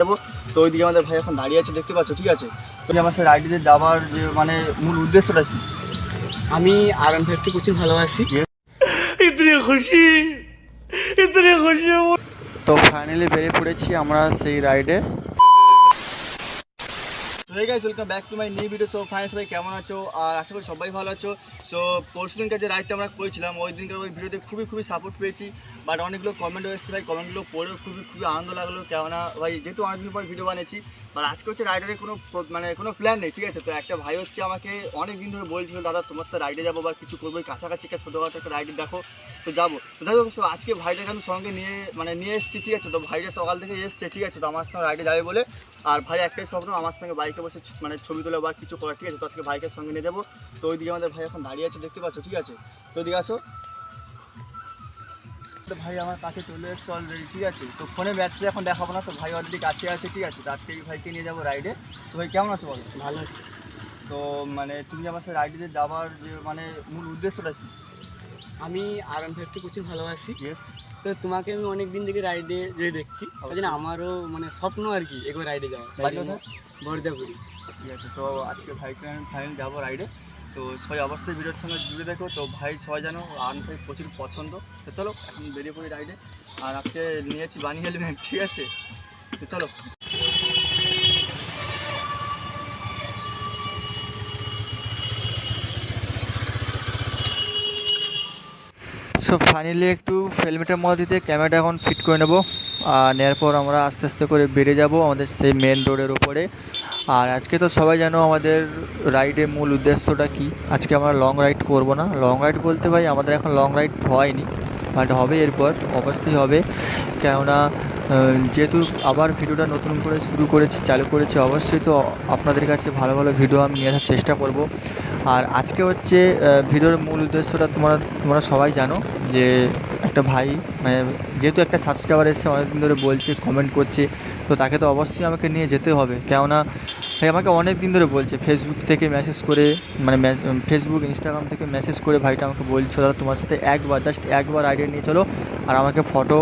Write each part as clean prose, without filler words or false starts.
যাবো। তো ওইদিকে আমাদের ভাই এখন দাঁড়িয়ে আছে, দেখতে পাচ্ছ, ঠিক আছে। তুমি আমার সাথে রাইডে যাওয়ার যে মানে মূল উদ্দেশ্যটা কি? আমি R150 কোচিং ভালোবাসি। इतनी खुशी इतनी खुशी। তো ফাইনালি বেরিয়ে পড়েছি আমরা সেই রাইডে। তো hey guys, welcome back to my new video. So finally সবাই কেমন আছো? আর আশা করি সবাই ভালো আছো। সো পরশু দিনকার যে রাইডটা আমরা করেছিলাম ওই দিনকার ওই ভিডিওতে খুবই সাপোর্ট পেয়েছি, বাট অনেকগুলো কমেন্টও এসেছে ভাই। কমেন্টগুলো পড়েও খুবই আনন্দ লাগলো, কেননা ভাই যেহেতু অনেকদিন পর ভিডিও বানিয়েছি, বাট আজকে হচ্ছে রাইডারের কোনো প্ল্যান নেই, ঠিক আছে। তো একটা ভাই হচ্ছে আমাকে অনেক দিন ধরে বলছিল, দাদা তোমার সাথে রাইডে যাবো বা কিছু করবো, কাছাকাছি একটা ছোটোখাটো একটা রাইডে দেখো, তো যাবো। তো যাই হোক, আজকে ভাইটাকে আমি সঙ্গে নিয়ে এসেছি, ঠিক আছে। তো ভাইটা সকাল থেকে এসছে, ঠিক আছে। তো আমার সঙ্গে রাইডে যাবে বলে, আর ভাই একটাই স্বপ্ন আমার সঙ্গে বাইকে বসে ছবি তোলা বা কিছু করা, ঠিক আছে। তো আজকে বাইকের সঙ্গে নিয়ে যাবো। তো ওইদিকে আমাদের ভাই এখন দাঁড়িয়ে আছে, দেখতে পাচ্ছ, ঠিক আছে। তো ওইদিকে আসো। তো ভাই আমার কাছে চলে এসছে অলরেডি, ঠিক আছে। তো ফোনে মেসেজ এখন দেখাবো না, তো ভাই অলরেডি কাছে আছে, ঠিক আছে। তো আজকে এই ভাইকে নিয়ে যাবো রাইডে। তো ভাই কেমন আছো বলো? ভালো আছি। তো তুমি আমার সাথে রাইডে যাওয়ার যে মূল উদ্দেশ্যটা কি? আমি R150 কোচিং ভালোবাসি। ইয়েস। তো তোমাকে আমি অনেক দিন থেকে রাইডে যেয়ে দেখছি, তাই জন্য আমারও স্বপ্ন আর কি একবার রাইডে যাওয়া। বাড়ি কোথায়? বর্দাপুরি। ঠিক আছে। তো আজকে ভাইকে আমি ফাইনালি যাবো রাইডে। সো সবাই অবশ্যই ভিডিওর সঙ্গে জুড়ে দেখো। তো ভাই সবাই জানো ভাই প্রচুর পছন্দ। তো চলো এখন বেরিয়ে পড়ি রাইডে। আর আজকে নিয়েছি বানি হেলমেট, ঠিক আছে। তো চলো। সো ফাইনালি একটু হেলমেটের মধ্যে দিয়ে ক্যামেরাটা এখন ফিট করে নেবো, আর নেওয়ার পর আমরা আস্তে আস্তে করে বেরিয়ে যাব আমাদের সেই মেন রোডের উপরে। আর আজকে তো সবাই জানো আমাদের রাইডের মূল উদ্দেশ্যটা কি। আজকে আমরা লং রাইড করব না। লং রাইড বলতে ভাই আমাদের এখন লং রাইড হয়নি, বাট হবে এরপর, অবশ্যই হবে। কেননা যেহেতু আবার ভিডিওটা নতুন করে চালু করেছি, অবশ্যই তো আপনাদের কাছে ভালো ভালো ভিডিও আমি নিয়ে আসার চেষ্টা করব। আর আজকে হচ্ছে ভিডিওর মূল উদ্দেশ্যটা তোমরা সবাই জানো যে একটা ভাই যেহেতু একটা সাবস্ক্রাইবার এসে অনেকদিন ধরে বলছে, কমেন্ট করছে, তো তাকে তো অবশ্যই আমাকে নিয়ে যেতে হবে। কেননা ভাই আমাকে অনেক দিন ধরে বলছে, ফেসবুক থেকে মেসেজ করে ফেসবুক ইনস্টাগ্রাম থেকে মেসেজ করে ভাইটা আমাকে বলছো, দাদা তোমার সাথে জাস্ট একবার আইডিয়া নিয়ে চলো, আর আমাকে ফটো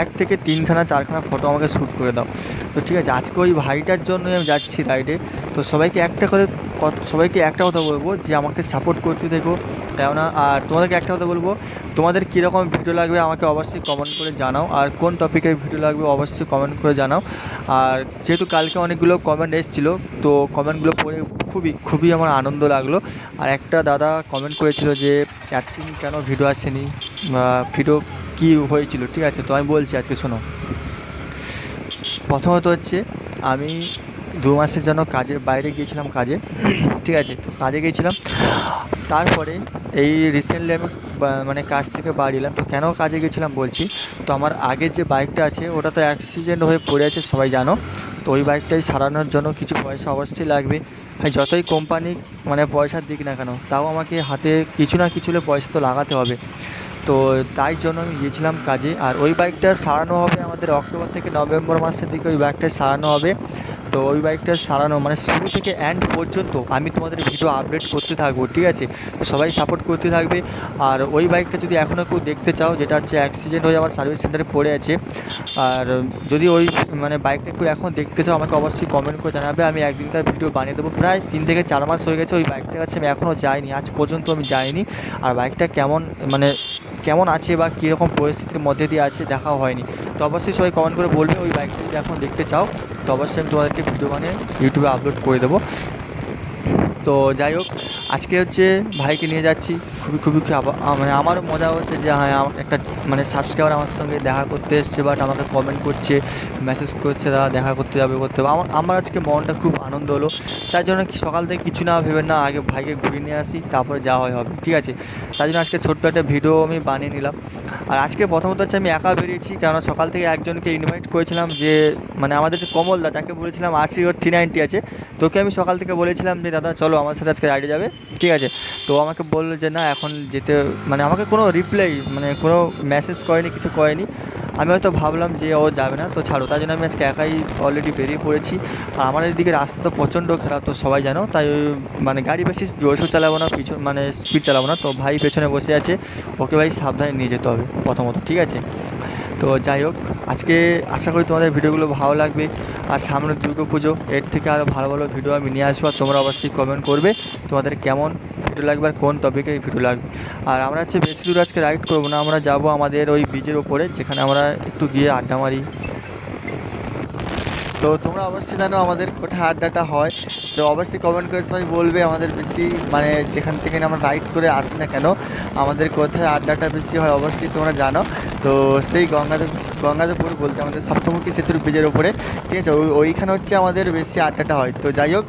এক থেকে 3খানা 4খানা ফটো আমাকে শ্যুট করে দাও। তো ঠিক আছে, আজকে ওই ভাইটার জন্যই আমি যাচ্ছি রাইডে। তো সবাইকে একটা কথা বলবো যে আমাকে সাপোর্ট করতে দেখো, কেননা আর তোমাদেরকে একটা কথা বলবো, তোমাদের কীরকম ভিডিও লাগবে আমাকে অবশ্যই কমেন্ট করে জানাও, আর কোন টপিকের ভিডিও লাগবে অবশ্যই কমেন্ট করে জানাও। আর যেহেতু কালকে অনেকগুলো কমেন্ট এসেছিলো, তো কমেন্টগুলো পড়ে খুবই আমার আনন্দ লাগলো। আর একটা দাদা কমেন্ট করেছিল যে এতদিন কেন ভিডিও আসেনি বা ভিডিও কী হয়েছিল, ঠিক আছে। তো আমি বলছি আজকে শোনো। প্রথমত হচ্ছে আমি 2 মাসের জন্য বাইরে গিয়েছিলাম কাজে, ঠিক আছে। তো কাজে গিয়েছিলাম, তারপরে এই রিসেন্টলি আমি কাজ থেকে বাড়ি এলাম। তো কেন কাজে গেছিলাম বলছি, তো আমার আগের যে বাইকটা আছে ওটা তো অ্যাক্সিডেন্ট হয়ে পড়ে আছে, সবাই জানো। তো ওই বাইকটাই সারানোর জন্য কিছু পয়সা অবশ্যই লাগবে। যতই কোম্পানি পয়সা দিক না কেন, তাও আমাকে হাতে কিছু না কিছু হলে পয়সা তো লাগাতে হবে। তো তাই জন্য আমি গিয়েছিলাম কাজে। আর ওই বাইকটা সারানো হবে আমাদের অক্টোবর থেকে নভেম্বর মাসের দিকে, ওই বাইকটা সারানো হবে। তো ওই বাইকটা সারানো শুরু থেকে এন্ড পর্যন্ত আমি তোমাদের ভিডিও আপডেট করতে থাকবো, ঠিক আছে। তো সবাই সাপোর্ট করতে থাকবে। আর ওই বাইকটা যদি এখনও কেউ দেখতে চাও, যেটা হচ্ছে অ্যাক্সিডেন্ট হয়ে আমার সার্ভিস সেন্টারে পড়ে আছে, আর যদি ওই বাইকটা কেউ এখন দেখতে চাও আমাকে অবশ্যই কমেন্ট করে জানাবে। আমি একদিনকার ভিডিও বানিয়ে দেবো। প্রায় 3 থেকে 4 মাস হয়ে গেছে ওই বাইকটার কাছে আমি এখনও যাইনি, আজ পর্যন্ত আমি যাইনি। আর বাইকটা কেমন আছে বা কীরকম পরিস্থিতির মধ্যে দিয়ে আছে দেখাও হয়নি। তো অবশ্যই সবাই কমেন্ট করে বলবে ওই বাইকটা যদি এখন দেখতে চাও, তো অবশ্যই আমি তোমাদেরকে ভিডিও বানিয়ে ইউটিউবে আপলোড করে দেবো। তো যাই হোক, আজকে হচ্ছে ভাইকে নিয়ে যাচ্ছি। খুবই আমারও মজা হচ্ছে যে হ্যাঁ একটা সাবস্ক্রাইবার আমার সঙ্গে দেখা করতে এসছে, বাট আমাকে কমেন্ট করছে, মেসেজ করছে, দাদা দেখা করতে হবে। আমার আজকে মনটা খুব আনন্দ হলো। তার জন্য সকাল থেকে কিছু না ভেবেন না, আগে ভাইকে ঘুরিয়ে নিয়ে আসি, তারপরে যাওয়া হবে, ঠিক আছে। তার জন্য আজকে ছোট্ট একটা ভিডিও আমি বানিয়ে নিলাম। আর আজকে প্রথমত হচ্ছে আমি একা বেরিয়েছি, কেননা সকাল থেকে একজনকে ইনভাইট করেছিলাম, যে আমাদের যে কমলদা, যাকে বলেছিলাম RC 390 আছে, তোকে আমি সকাল থেকে বলেছিলাম যে দাদা চলো আমার সাথে আজকে রাইডে যাবে, ঠিক আছে। তো আমাকে বললো যে না এখন যেতে, আমাকে কোনো রিপ্লাই কোনো মেসেজ করেনি, কিছু করেনি। আমি হয়তো ভাবলাম যে ও যাবে না, তো ছাড়ো। তাই জন্য আমি আজকে একাই অলরেডি বেরিয়ে পড়েছি। আর আমাদের দিকে রাস্তা তো প্রচণ্ড খারাপ, তো সবাই জানো। তাই গাড়ি বেশি জোরসোর চালাবো না, স্পিড চালাবো না। তো ভাই পেছনে বসে আছে, ওকে ভাই সাবধানে নিয়ে যেতে হবে প্রথমত, ঠিক আছে। তো যাই হোক, আজকে আশা করি তোমাদের ভিডিওগুলো ভালো লাগবে। আর সামনে দুর্গা পুজো, এর থেকে আরও ভালো ভালো ভিডিও আমি নিয়ে আসবো। আর তোমরা অবশ্যই কমেন্ট করবে তোমাদের কেমন ভিডিও লাগবে আর কোন টপিকে ভিডিও লাগবে। আর আমরা হচ্ছে বেশি দূর আজকে রাইড করবো না, আমরা যাব আমাদের ওই ব্রিজের ওপরে, যেখানে আমরা একটু গিয়ে আড্ডা মারি। তো তোমরা অবশ্যই জানো আমাদের কোথায় আড্ডাটা হয়, তো অবশ্যই কমেন্ট করে সবাই বলবে আমাদের বেশি মানে যেখান থেকে আমরা রাইড করে আসি না কেন, আমাদের কোথায় আড্ডাটা বেশি হয় অবশ্যই তোমরা জানো। তো সেই গঙ্গাদেবপুর বলতে আমাদের সপ্তমুখী সেতুর ব্রিজের ওপরে, ঠিক আছে, ওইখানে হচ্ছে আমাদের বেশি আড্ডাটা হয়। তো যাই হোক,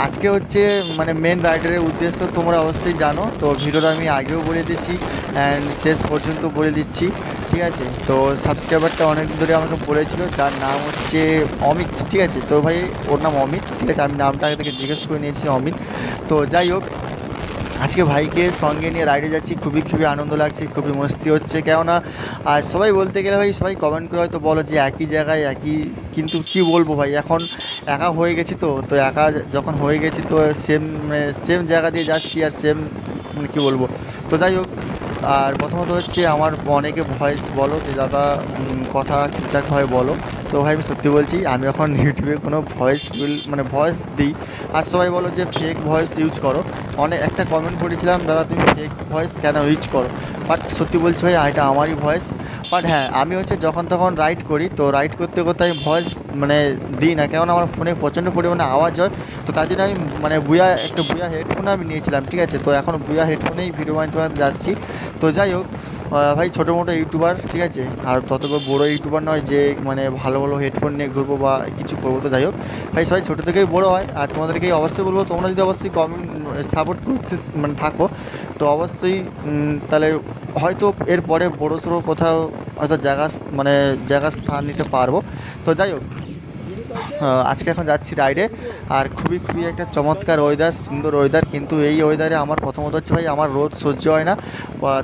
আজকে হচ্ছে মানে মেন রাইডারের উদ্দেশ্য তোমরা অবশ্যই জানো, তো ভিডিওটা আমি আগেও বলে দিচ্ছি অ্যান্ড শেষ পর্যন্ত বলে দিচ্ছি, ঠিক আছে। তো সাবস্ক্রাইবারটা অনেক ধরে আমাকে বলেছিল, যার নাম হচ্ছে অমিত, ঠিক আছে। তো ভাই ওর নাম অমিত, ঠিক আছে, আমি নামটা আগে থেকে জিজ্ঞেস করে নিয়েছি অমিত। তো যাই হোক, আজকে ভাইকে সঙ্গে নিয়ে রাইডে যাচ্ছি, খুবই আনন্দ লাগছে, খুবই মস্তি হচ্ছে। কেননা আর সবাই বলতে গেলে ভাই সবাই কমেন্ট করে হয়তো বলো যে একই জায়গায় একই, কিন্তু কি বলবো ভাই, এখন একা হয়ে গেছি। তো একা যখন হয়ে গেছি তো সেম জায়গা দিয়ে যাচ্ছি আর সেম কী বলবো। তো যাই হোক, আর প্রথমত হচ্ছে আমার অনেকে ভয়েস বলো যে দাদা কথা ঠিকঠাকভাবে বলো। তো ভাই আমি সত্যি বলছি, আমি এখন ইউটিউবে কোনো ভয়েস দিই আর সবাই বলো যে ফেক ভয়েস ইউজ করো। একটা কমেন্ট করেছিলাম, দাদা তুমি ফেক ভয়েস কেন ইউজ করো, বাট সত্যি বলছি ভাই এটা আমারই ভয়েস। বাট হ্যাঁ, আমি হচ্ছে যখন তখন রাইড করি, তো রাইড করতে আমি ভয়েস দিই না, কেননা আমার ফোনে প্রচণ্ড পরিমাণে আওয়াজ হয়। তো তার জন্য আমি একটা বুয়া হেডফোন আমি নিয়েছিলাম, ঠিক আছে। তো এখন বুয়া হেডফোনেই ভিডিও বানাতে যাচ্ছি। তো যাই হোক ভাই, ছোটো মোটো ইউটিউবার, ঠিক আছে, আর তত বড়ো ইউটিউবার নয় যে ভালো হেডফোন নিয়ে ঘুরবো বা কিছু করবো। তো যাই হোক ভাই, সবাই ছোটো থেকেই বড়ো হয়, আর তোমাদেরকেই অবশ্যই বলবো তোমরা যদি অবশ্যই কমেন্ট সাপোর্ট করতে থাকো, তো অবশ্যই তাহলে হয়তো এরপরে বড়োসড়ো কোথাও হয়তো জায়গা স্থান নিতে পারবো। তো যাই হোক, আজকে এখন যাচ্ছি রাইডে, আর খুবই একটা চমৎকার ওয়েদার, সুন্দর ওয়েদার। কিন্তু এই ওয়েদারে আমার প্রথমত হচ্ছে ভাই আমার রোদ সহ্য হয় না।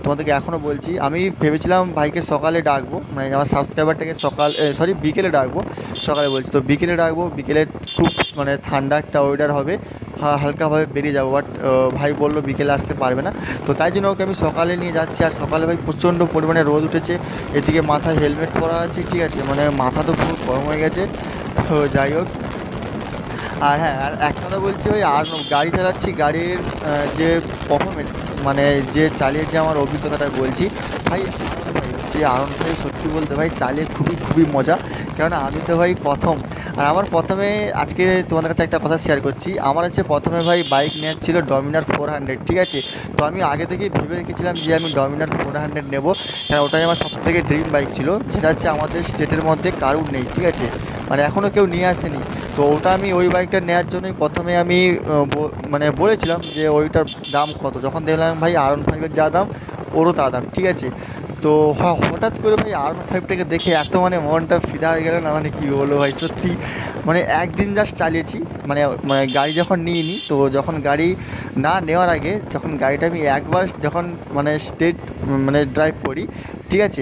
তোমাদেরকে এখনও বলছি, আমি ভেবেছিলাম ভাইকে সকালে ডাকবো, আমার সাবস্ক্রাইবারটাকে বিকেলে ডাকবো, সকালে বলছি তো বিকেলে ডাকবো। বিকেলে খুব ঠান্ডা একটা ওয়েদার হবে, হালকাভাবে বেরিয়ে যাবো। বাট ভাই বললো বিকেলে আসতে পারবে না, তো তাই জন্য ওকে আমি সকালে নিয়ে যাচ্ছি। আর সকালে ভাই প্রচণ্ড পরিমাণে রোদ উঠেছে, এদিকে মাথায় হেলমেট পরা আছে, ঠিক আছে, মাথা তো পুরো গরম হয়ে গেছে। তো যাই হোক, আর হ্যাঁ, আর একটা কথা বলছি ভাই, আর গাড়ি চালাচ্ছি, গাড়ির যে পারফরমেন্স যে চালিয়ে আমার অভিজ্ঞতাটা বলছি ভাই, আরন ভাই সত্যি বলতে ভাই চালিয়ে খুবই মজা। কেননা আমি তো ভাই প্রথম, আর আমার প্রথমে আজকে তোমাদের কাছে একটা কথা শেয়ার করছি। আমার হচ্ছে প্রথমে ভাই বাইক নেওয়ার ছিল ডমিনার 400, ঠিক আছে। তো আমি আগে থেকেই ভেবে রেখেছিলাম যে আমি ডমিনার 400 নেবো, কারণ ওটাই আমার সবথেকে ড্রিম বাইক ছিল, যেটা হচ্ছে আমাদের স্টেটের মধ্যে কারুর নেই, ঠিক আছে, এখনও কেউ নিয়ে আসেনি। তো ওটা আমি ওই বাইকটা নেওয়ার জন্যই প্রথমে আমি বলেছিলাম যে ওইটার দাম কত, যখন দেখলাম ভাই R15-এর যা দাম ওরও তা দাম, ঠিক আছে। তো হঠাৎ করে ভাই R15টাকে দেখে এত মনটা ফিদা হয়ে গেল না, কী বলবো ভাই, সত্যি একদিন জাস্ট চালিয়েছি, গাড়ি যখন নিইনি, তো যখন গাড়ি না নেওয়ার আগে যখন গাড়িটা আমি একবার যখন স্টেট ড্রাইভ করি, ঠিক আছে,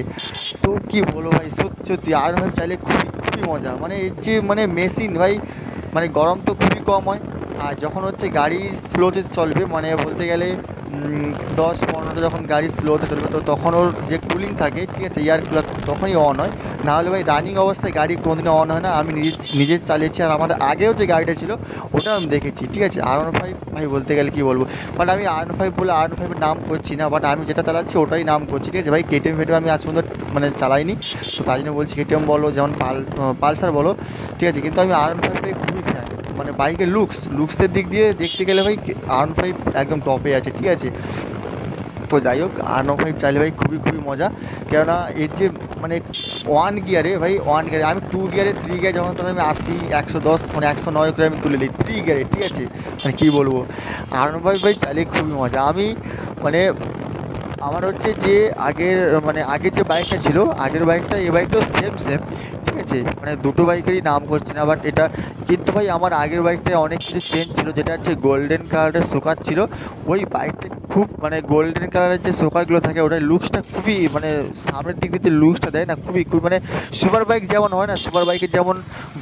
তো কী বলবো ভাই, সত্যি R15 চালিয়ে খুবই মজা। এর যে মেশিন ভাই, গরম তো খুবই কম হয়, আর যখন হচ্ছে গাড়ি স্লোতে চলবে, বলতে গেলে 10-15টা যখন গাড়ি স্লোতে চলবে, তো তখন ওর যে কুলিং থাকে, ঠিক আছে, এয়ার কুলার তখনই অন হয়। নাহলে ভাই রানিং অবস্থায় গাড়ি কোনোদিনও অন হয় না। আমি নিজে চালিয়েছি, আর আমার আগেও যে গাড়িটা ছিল ওটা আমি দেখেছি, ঠিক আছে। R15 ভাই বলতে গেলে কী বলবো, বাট আমি R15 বলে R15-এর নাম করছি না, বাট আমি যেটা চালাচ্ছি ওটাই নাম করছি, ঠিক আছে ভাই। KTM আমি আজ পর্যন্ত চালাইনি, তো তাই জন্য বলছি KTM বলো, যেমন পালসার বলো, ঠিক আছে, কিন্তু আমি R15টাই খুবই ফ্যান। বাইকের লুকসের দিক দিয়ে দেখতে গেলে ভাই R15 একদম টপে আছে, ঠিক আছে। তো যাই হোক, R15 চাইলে ভাই খুবই মজা। কেননা এর যে ওয়ান গিয়ারে আমি 2 গিয়ারে 3 গিয়ারে যখন তখন আমি 80 110 109 করে আমি তুলে দিই 3 গিয়ারে, ঠিক আছে। কী বলবো, R15 ভাই চাইলে খুবই মজা। আমি আমার হচ্ছে যে আগের যে বাইকটা ছিল, আগের বাইকটা এই বাইকটাও সেম, ঠিক আছে, দুটো বাইকেরই নাম করছি না, বাট এটা কিন্তু ভাই আমার আগের বাইকটায় অনেক কিছু চেঞ্জ ছিল, যেটা হচ্ছে গোল্ডেন কালারের শোকার ছিল। ওই বাইকটা খুব গোল্ডেন কালারের যে শোকারগুলো থাকে ওটার লুকসটা খুবই সামনের দিক দিয়ে লুকসটা দেয় না, খুবই সুপার বাইক যেমন হয় না, সুপার বাইকের যেমন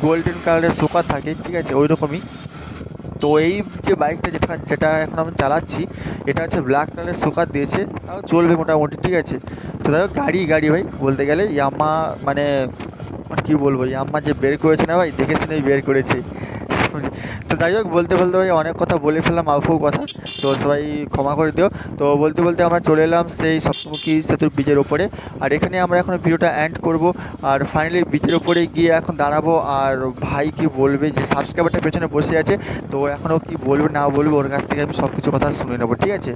গোল্ডেন কালারের শোকার থাকে, ঠিক আছে, ওই রকমই। তো এই যে বাইকটা যেটা এখন আমি চালাচ্ছি, এটা হচ্ছে ব্ল্যাক কালারের শোকার দিয়েছে, তাও চলবে মোটামুটি, ঠিক আছে। তো দেখো গাড়ি ভাই বলতে গেলে ইয়াম্মা, মানে কী বলবো, ইয়াম্মা যে বের করেছে না ভাই, দেখে শুনেই বের করেছে। তো যাই হোক, বলতে ভাই অনেক কথা বলে ফেললাম, আউফাউ কথা, তো সবাই ক্ষমা করে দিও। তো বলতে আমরা চলে এলাম সেই সপ্তমুখী সেতুর ব্রিজের ওপরে, আর এখানে আমরা এখন ভিডিওটা এন্ড করব। আর ফাইনালি ব্রিজের ওপরে গিয়ে এখন দাঁড়াবো, আর ভাই কি বলবে, যে সাবস্ক্রাইবারটা পেছনে বসে আছে, তো এখনও কি বলবে না বলবে ওর কাছ থেকে আমি সব কিছু কথা শুনে নেবো, ঠিক আছে।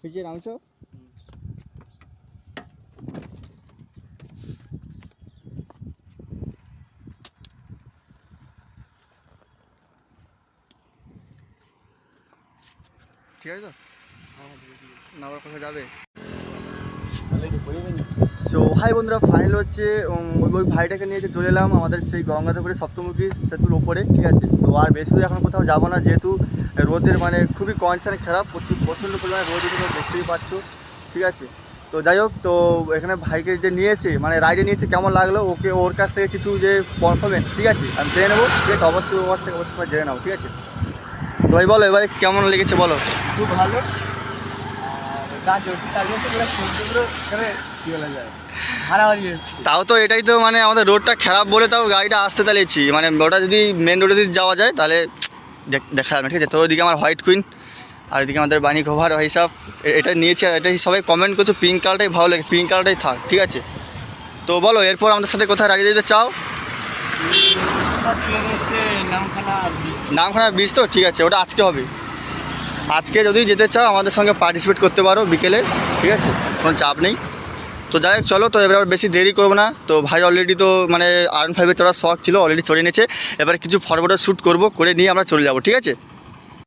পিছিয়ে নামছো? ঠিক আছে, তো নামার কথা যাবে। সো হাই বন্ধুরা, ফাইনাল হচ্ছে ওই ভাইটাকে নিয়ে চলে এলাম আমাদের সেই গঙ্গাধরপুরে সপ্তমুখী সেতুর ওপরে, ঠিক আছে। তো আর বেশি দূর এখন কোথাও যাবো না, যেহেতু রোদের মানে খুবই কন্ডিশন খারাপ, প্রচণ্ড পরিমাণে রোদ, দেখতেই পাচ্ছ, ঠিক আছে। তো যাই হোক, তো এখানে ভাইকে যে নিয়ে এসে মানে রাইডে নিয়ে এসে কেমন লাগলো, ওর কাছ থেকে কিছু যে পারফরমেন্স, ঠিক আছে, আমি জেনে নেবো, ঠিক আছে। অবশ্যই ওর থেকে অবশ্যই জেনে নেবো, ঠিক আছে। তো ভাই বলো এবারে কেমন লেগেছে বলো। খুব ভালো, কাজ হচ্ছে তার মধ্যে পুরো সূর্যগুলো এখানে কী বলা যায়, হারাহারি হচ্ছে। তাও তো এটাই তো মানে আমাদের রোডটা খারাপ বলে তাও গাড়িটা আসতে চালিয়েছি, মানে ওটা যদি মেন রোডে যদি যাওয়া যায় তাহলে দেখা যাবে, ঠিক আছে। তো ওইদিকে আমার হোয়াইট কুইন, আর এদিকে আমাদের বানি কভার হিসাব, এটা নিয়েছি। আর এটাই সবাই কমেন্ট করছো পিঙ্ক কালারটাই ভালো লেগেছে, পিঙ্ক কালারটাই থাক, ঠিক আছে। তো বলো এরপর আমাদের সাথে কোথায় রাইড দিতে চাও? হচ্ছে নামখানা বীজ, তো ঠিক আছে, ওটা আজকে হবে। আজকে যদি যেতে চাও আমাদের সঙ্গে পার্টিসিপেট করতে পারো বিকেলে, ঠিক আছে, কোনো চাপ নেই। তো যাই হোক চলো, তো এবার আর বেশি দেরি করবো না। তো ভাই অলরেডি তো মানে R15 চড়ার শখ ছিল, অলরেডি চড়ে নিয়েছে। এবার কিছু ফরওয়ার্ডার শ্যুট করবো, করে নিয়ে আমরা চলে যাবো, ঠিক আছে।